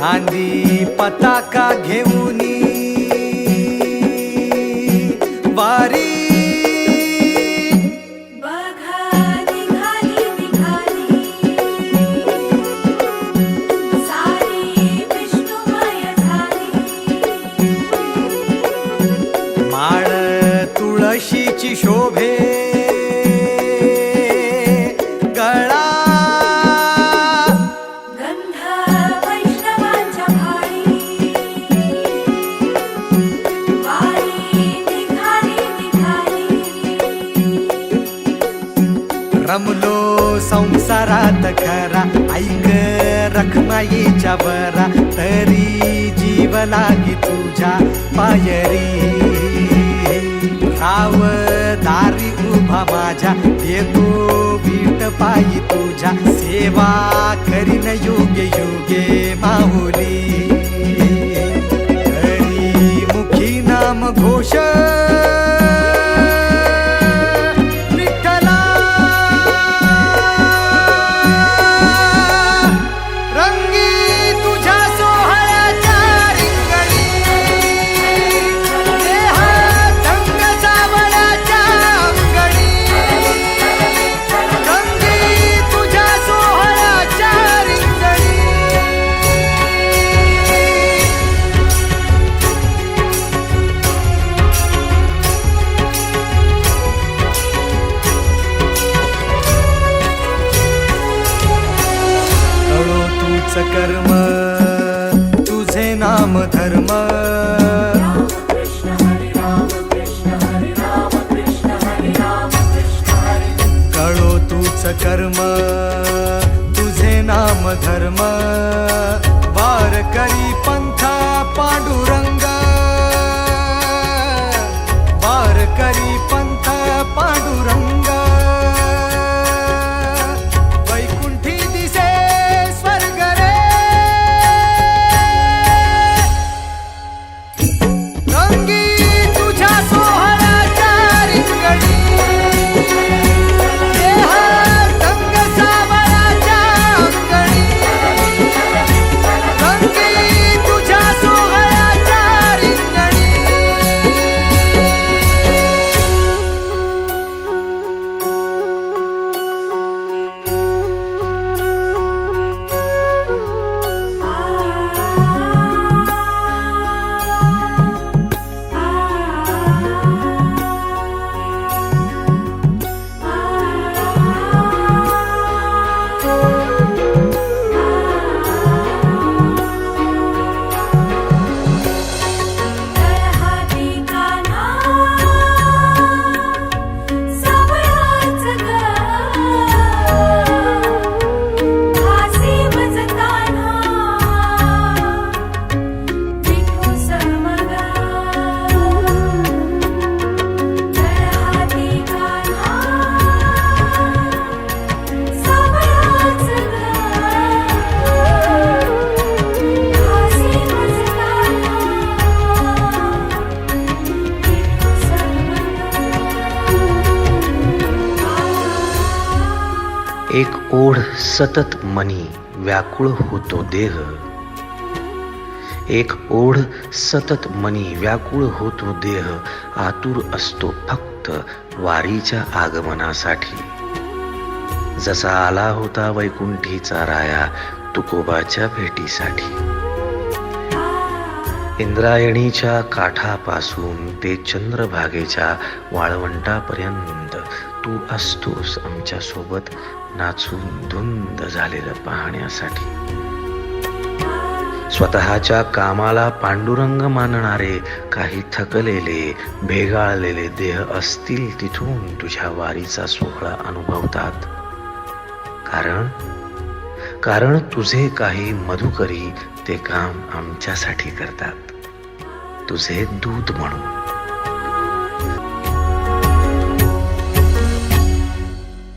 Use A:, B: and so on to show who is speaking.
A: खांदी पताका घेऊनी वारी माळ तुळशीची शोभे गळा
B: गंध वैष्णवांच्या भाळी वारी निघाली
A: रमलो संसारात खरा ऐक रखमाईच्या बरा तरी जीव लागी तुझ्या पायरी राव दारी उभा माझ्या येतो वीट पायी तुझ्या सेवा करीन योग्य योगे माहुली हरी मुखी नाम घोष कर्म तुझे नाम धर्म कळो तूच कर्म तुझे नाम धर्म वारकरी पंथा पांडुरंग वारकरी पंथा पांडुरंग
C: एक ओढ सतत मनी व्याकुळ होतो देह एक ओढ सतत मनी व्याकुळ होतो देह आतुर असतो फक्त वारीच्या आगमनासाठी जसा आला होता वैकुंठीचा राया तुकोबाच्या भेटीसाठी इंद्रायणीच्या काठापासून ते चंद्रभागेच्या वाळवंटापर्यंत तू असतोस आमच्या सोबत नाचून धुंद झालेलं पाहण्यासाठी स्वतःच्या कामाला पांडुरंग मानणारे काही थकलेले भेगाळलेले देह असतील तिथून तुझ्या वारीचा सोहळा अनुभवतात कारण तुझे काही मधुकरी ते काम आमच्यासाठी करतात तुझे दूत म्हणून